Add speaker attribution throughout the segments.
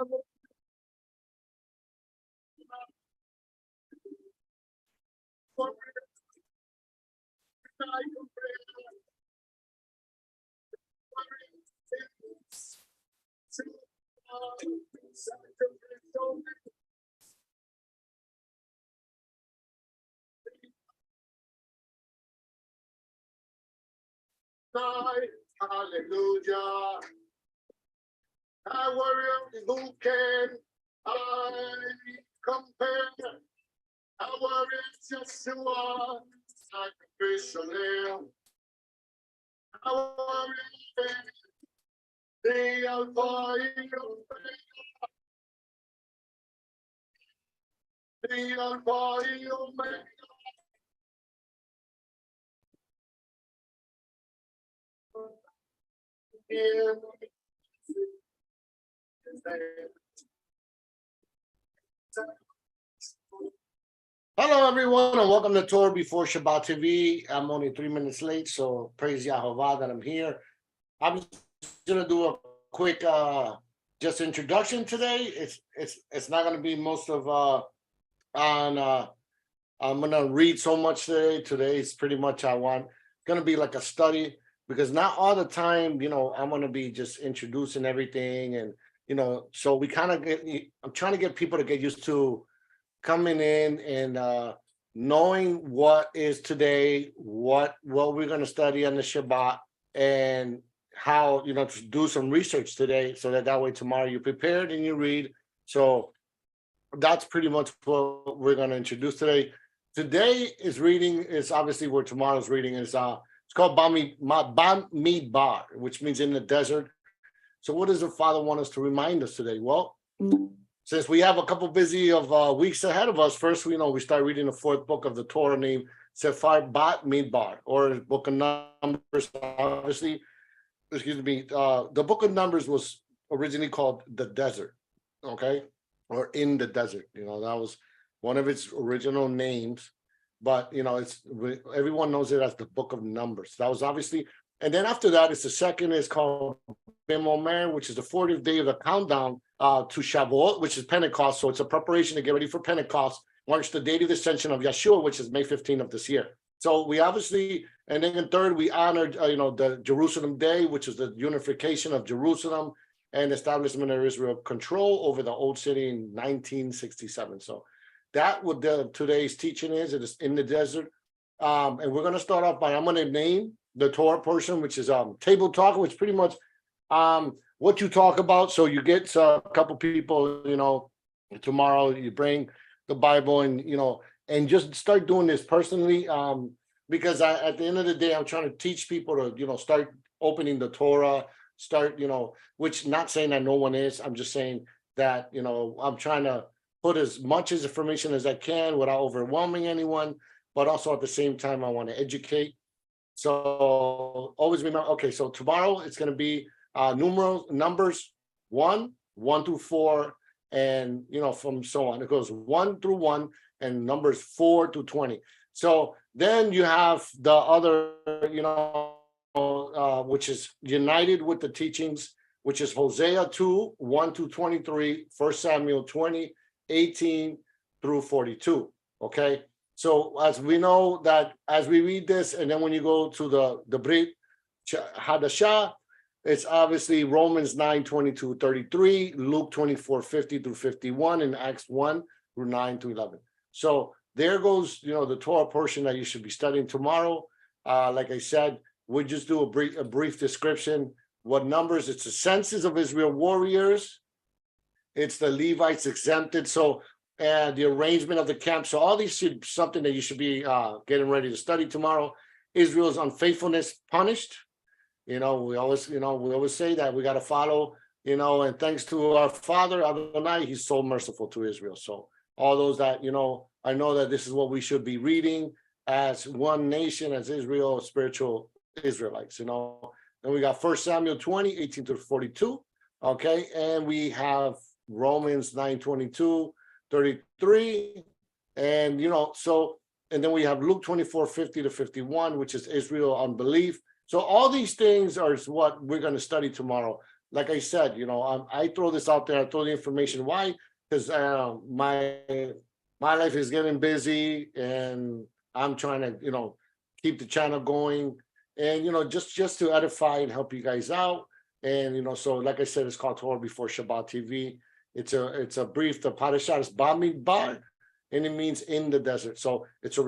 Speaker 1: Hallelujah. I warrior, who can I compare? I warrior, Yeshua, sacrificial lamb. I warrior, the Alpha and Omega. The Alpha and Omega. Hello, everyone, and welcome to Torah Before Shabbat TV. I'm only 3 minutes late, so praise Yahovah that I'm here. I'm just going to do a quick just introduction today. It's not going to be most of I'm going to read so much today. Today is pretty much going to be like a study, because not all the time, I'm going to be just introducing everything, and so we kind of I'm trying to get people to get used to coming in and knowing what is today, what we're going to study on the Shabbat, and how to do some research today, so that way tomorrow you're prepared and you read. So that's pretty much what we're going to introduce today. Today is reading is obviously where tomorrow's reading is. It's called Bamidbar, which means in the desert. So what does the Father want us to remind us today? Well, since we have a couple busy of weeks ahead of us, first we start reading the fourth book of the Torah, named Sefer Bamidbar, or Book of Numbers. Obviously, the Book of Numbers was originally called the Desert, okay, or in the desert. That was one of its original names, but it's everyone knows it as the Book of Numbers. That was obviously, and then after that, it's the second is called Bamidbar, which is the 40th day of the countdown to Shabbat, which is Pentecost. So it's a preparation to get ready for Pentecost. Marks the date of the ascension of Yeshua, which is May 15th of this year. So we obviously, and then in third, we honored, the Jerusalem Day, which is the unification of Jerusalem and establishment of Israel control over the old city in 1967. So that what today's teaching is. It is in the desert. And we're going to start off by, I'm going to name the Torah portion, which is table talk, which pretty much what you talk about. So you get a couple people, tomorrow you bring the Bible and just start doing this personally, because at the end of the day, I'm trying to teach people to, start opening the Torah, which not saying that no one is. I'm just saying that, I'm trying to put as much as information as I can without overwhelming anyone, but also at the same time, I want to educate. So always remember, okay, so tomorrow it's going to be numbers 1 through 4, and from so on. It goes 1 through 1 and numbers 4 to 20. So then you have the other, which is united with the teachings, which is Hosea 2, 1 to 23, 1 Samuel 20, 18 through 42. Okay. So as we know that as we read this, and then when you go to the Brit Hadashah, it's obviously Romans 9, 22, 33, Luke 24, 50 through 51, and Acts 1 through 9 to 11. So there goes, the Torah portion that you should be studying tomorrow. Like I said, we'll just do a brief description. What numbers? It's the census of Israel warriors. It's the Levites exempted. So the arrangement of the camp. So all these should something that you should be getting ready to study tomorrow. Israel's unfaithfulness punished. We always say that we got to follow, and thanks to our Father Adonai, he's so merciful to Israel. So all those that, I know that this is what we should be reading as one nation, as Israel, spiritual Israelites, Then we got 1 Samuel 20, 18 to 42. Okay. And we have Romans 9, 22, 33. And, and then we have Luke 24, 50 to 51, which is Israel unbelief. So all these things are what we're going to study tomorrow. like I said, I throw this out there. I throw the information. Why? Because my life is getting busy, and I'm trying to keep the channel going, and just to edify and help you guys out. And so like I said, it's called Torah Before Shabbat TV. It's a brief. The parashat is Bamidbar, and it means in the desert. So it's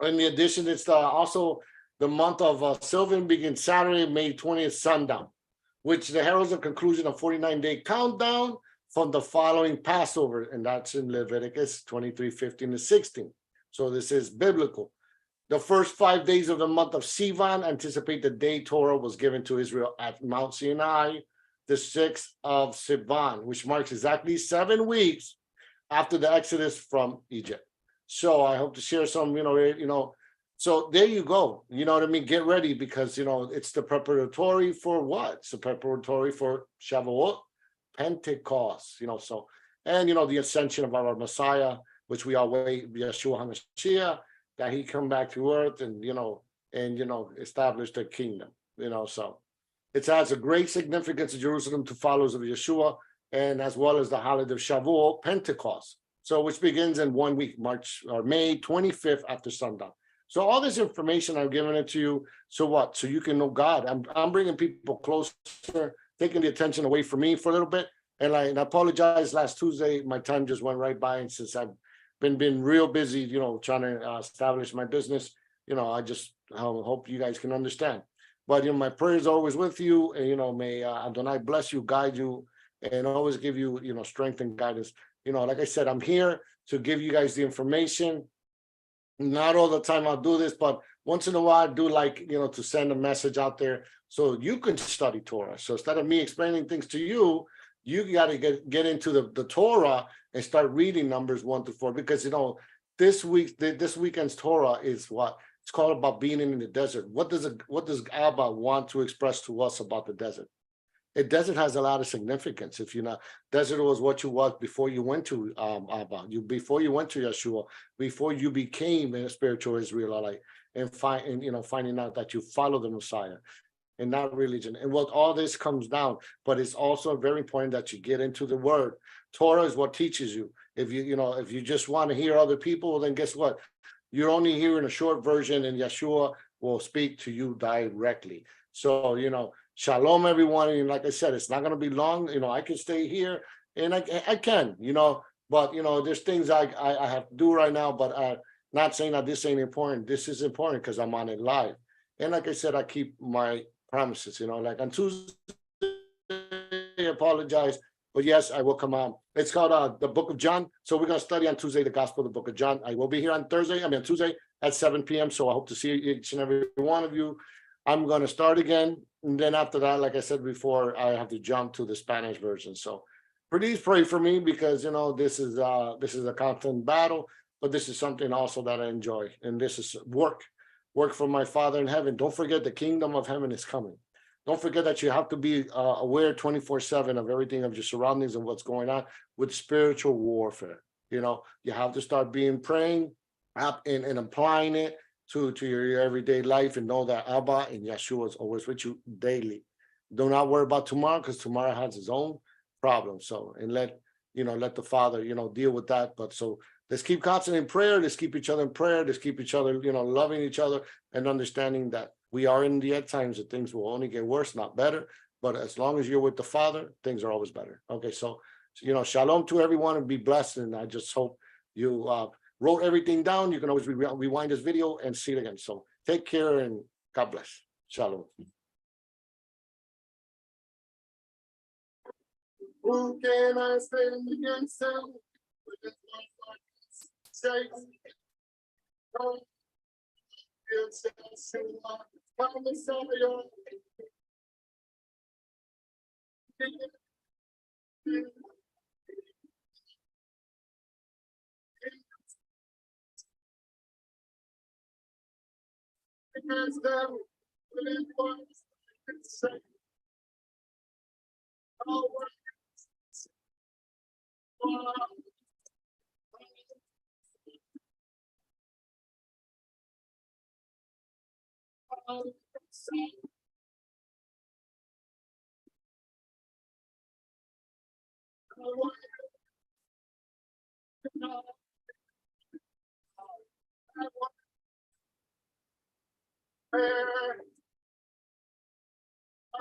Speaker 1: in addition, it's also the month of Sylvan begins Saturday, May 20th, sundown, which the heralds the conclusion of 49-day countdown from the following Passover, and that's in Leviticus 23:15-16. So this is biblical. The first 5 days of the month of Sivan anticipate the day Torah was given to Israel at Mount Sinai, the 6th of Sivan, which marks exactly 7 weeks after the Exodus from Egypt. So I hope to share some, so there you go. You know what I mean? Get ready, because, it's the preparatory for what? It's the preparatory for Shavuot, Pentecost, so, and, the ascension of our Messiah, which we await, Yeshua HaMashiach, that he come back to earth and, establish the kingdom, so it has a great significance in Jerusalem to followers of Yeshua, and as well as the holiday of Shavuot, Pentecost. So which begins in 1 week, May 25th after sundown. So all this information I'm giving it to you. So what? So you can know God. I'm bringing people closer, taking the attention away from me for a little bit. And I apologize. Last Tuesday, my time just went right by, and since I've been real busy, trying to establish my business, I just hope you guys can understand. But my prayers are always with you, and may Adonai bless you, guide you, and always give you strength and guidance. Like I said, I'm here to give you guys the information. Not all the time I'll do this, but once in a while I do like, to send a message out there so you can study Torah. So instead of me explaining things to you, you got to get into the Torah and start reading Numbers 1-4, because, this weekend's Torah is what it's called about being in the desert. What does Abba want to express to us about the desert? The desert has a lot of significance. If desert was what you was before you went to Abba, before you went to Yeshua, before you became a spiritual Israelite, and finding out that you follow the Messiah and not religion. And what all this comes down, but it's also very important that you get into the Word. Torah is what teaches you. If you just want to hear other people, then guess what? You're only hearing a short version, and Yeshua will speak to you directly. So Shalom, everyone. And like I said, it's not going to be long. I can stay here, and I can, but there's things I have to do right now. But not saying that this ain't important. This is important because I'm on it live. And like I said, I keep my promises. Like on Tuesday, I apologize, but yes, I will come on. It's called the Book of John. So we're going to study on Tuesday the Gospel of the Book of John. I will be here on Tuesday at 7 p.m. So I hope to see each and every one of you. I'm going to start again. And then after that, like I said before, I have to jump to the Spanish version. So please pray for me, because, this is a constant battle, but this is something also that I enjoy. And this is work for my Father in heaven. Don't forget the kingdom of heaven is coming. Don't forget that you have to be aware 24/7 of everything, of your surroundings and what's going on with spiritual warfare. You have to start praying and applying it to your everyday life, and know that Abba and Yeshua is always with you daily. Do not worry about tomorrow, because tomorrow has its own problems. So, and let the Father, deal with that. But so let's keep constant in prayer. Let's keep each other in prayer. Let's keep each other, loving each other, and understanding that we are in the end times, that things will only get worse, not better. But as long as you're with the Father, things are always better. Okay, so shalom to everyone, and be blessed. And I just hope you wrote everything down. You can always rewind this video and see it again. So take care, and God bless. Shalom. Who can I stand against him? With his life like no, it's Yeshua, my Messiah. Against them, with his life, Our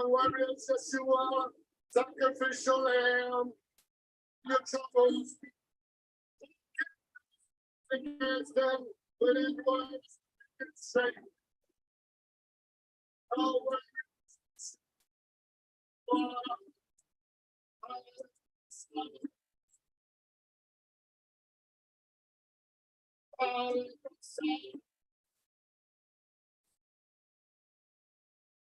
Speaker 1: warriors, Yeshua, sacrificial lamb, your troubles against them, but it was insane. Our warriors,